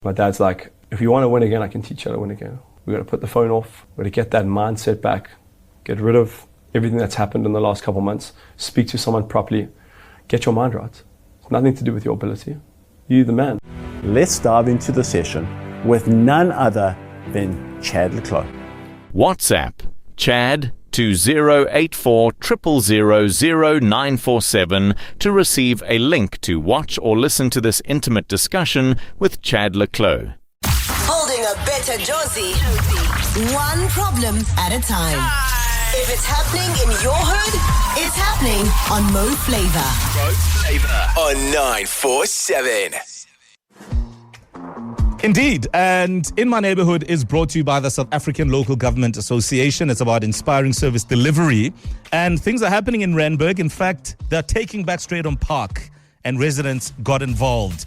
My dad's like, if you want to win again, I can teach you how to win again. We've got to put the phone off. We've got to get that mindset back. Get rid of everything that's happened in the last couple of months. Speak to someone properly. Get your mind right. It's nothing to do with your ability. You're the man. Let's dive into the session with none other than Chad Leclerc. WhatsApp Chad to 084 000 947 to receive a link to watch or listen to this intimate discussion with Chad Leclerc. Building a better Josie, one problem at a time. If it's happening in your hood, it's happening on Mo Flava. Mo Flava on 947. Indeed, and In My Neighbourhood is brought to you by the South African Local Government Association. It's about inspiring service delivery, and things are happening in Randburg. In fact, they're taking back Strijdom Park, and residents got involved.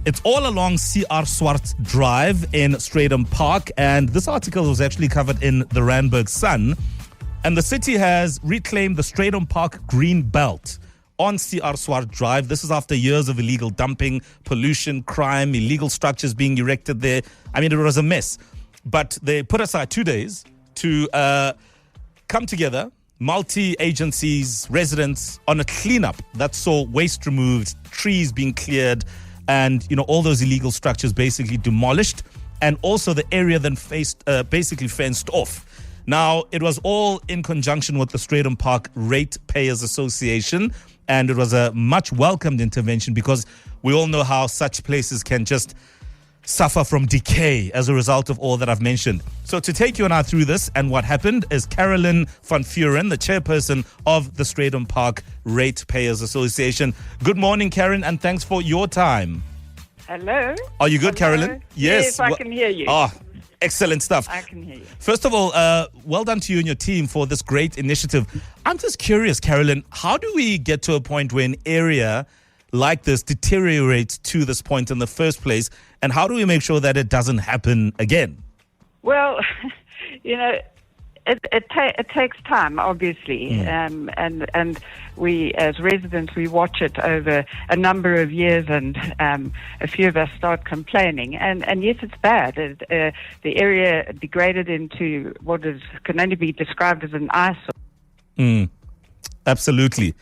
It's all along CR Swart Drive in Strijdom Park, and this article was actually covered in the Randburg Sun. And the city has reclaimed the Strijdom Park green belt on CR Swart Drive. This is after years of illegal dumping, pollution, crime, illegal structures being erected there. I mean, it was a mess. But they put aside 2 days to come together, multi-agencies, residents, on a cleanup that saw waste removed, trees being cleared, and all those illegal structures basically demolished, and also the area then basically fenced off. Now, it was all in conjunction with the Strijdom Park Ratepayers Association, and it was a much welcomed intervention because we all know how such places can just suffer from decay as a result of all that I've mentioned. So to take you and I through this and what happened is Karolynn van Vuren, the chairperson of the Strijdom Park Ratepayers Association. Good morning, Karen, and thanks for your time. Hello. Are you good, Hello. Karolynn? Yes, I can hear you. Excellent stuff. I can hear you. First of all, well done to you and your team for this great initiative. I'm just curious, Karolynn, how do we get to a point where an area like this deteriorates to this point in the first place, and how do we make sure that it doesn't happen again? Well, it takes time, obviously, and we as residents we watch it over a number of years, and a few of us start complaining. And yes, it's bad. The area degraded into what can only be described as an eyesore. Absolutely.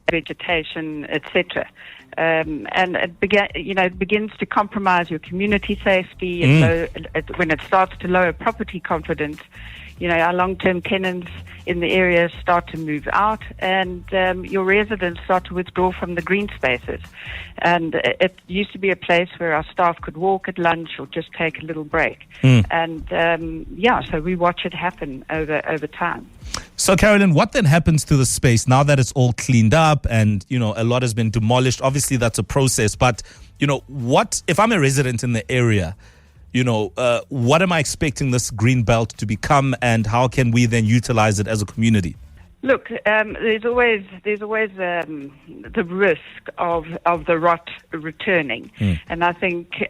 Vegetation, etc. And it begins to compromise your community safety. When it starts to lower property confidence, our long-term tenants in the area start to move out, and your residents start to withdraw from the green spaces. And it used to be a place where our staff could walk at lunch or just take a little break. And so we watch it happen over time. So, Karolynn, what then happens to the space now that it's all cleaned up and, a lot has been demolished? Obviously, that's a process. But, what if I'm a resident in the area, what am I expecting this green belt to become, and how can we then utilize it as a community? Look, there's always the risk of the rot returning, and I think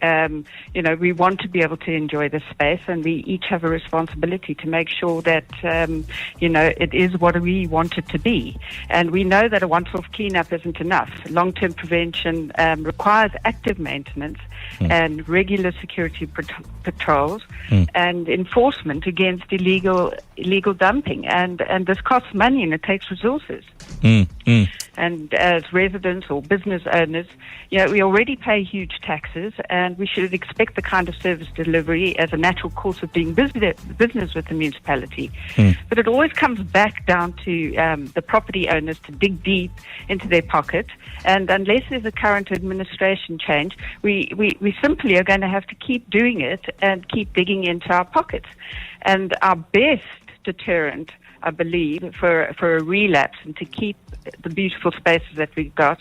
we want to be able to enjoy the space, and we each have a responsibility to make sure that it is what we want it to be. And we know that a once-off cleanup isn't enough. Long-term prevention requires active maintenance and regular security patrols and enforcement against illegal dumping, and this costs money and it takes resources. And as residents or business owners, we already pay huge taxes, and we should expect the kind of service delivery as a natural course of doing business with the municipality. But it always comes back down to the property owners to dig deep into their pocket, and unless there's a current administration change, we simply are going to have to keep doing it and keep digging into our pockets. And our best deterrent, I believe, for a relapse and to keep the beautiful spaces that we've got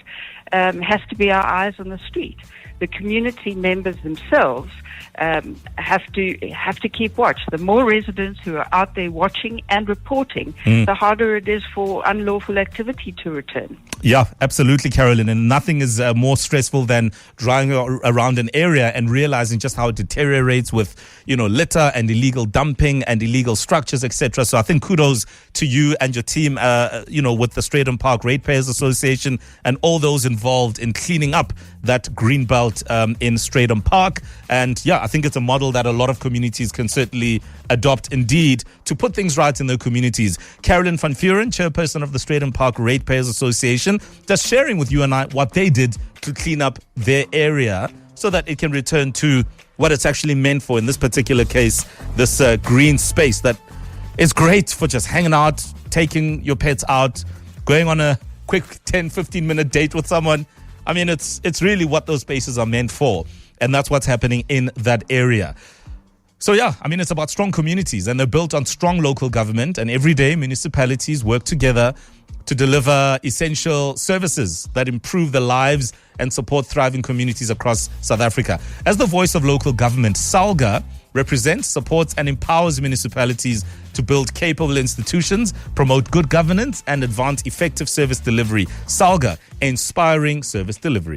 has to be our eyes on the street. The community members themselves have to keep watch. The more residents who are out there watching and reporting, the harder it is for unlawful activity to return. Yeah, absolutely, Karolyn. And nothing is more stressful than driving around an area and realizing just how it deteriorates with, litter and illegal dumping and illegal structures, etc. So I think kudos to you and your team, with the Strijdom Park Ratepayers Association and all those involved in cleaning up that green belt in Strijdom Park. And yeah, I think it's a model that a lot of communities can certainly adopt indeed to put things right in their communities. Karolynn van Vuren, Chairperson of the Strijdom Park Ratepayers Association, just sharing with you and I what they did to clean up their area so that it can return to what it's actually meant for. In this particular case, this green space that is great for just hanging out, taking your pets out, going on a quick 10-15 minute date with someone. I mean, it's really what those spaces are meant for. And that's what's happening in that area. So yeah, I mean, it's about strong communities, and they're built on strong local government, and every day municipalities work together to deliver essential services that improve the lives and support thriving communities across South Africa. As the voice of local government, SALGA represents, supports and empowers municipalities to build capable institutions, promote good governance and advance effective service delivery. SALGA, inspiring service delivery.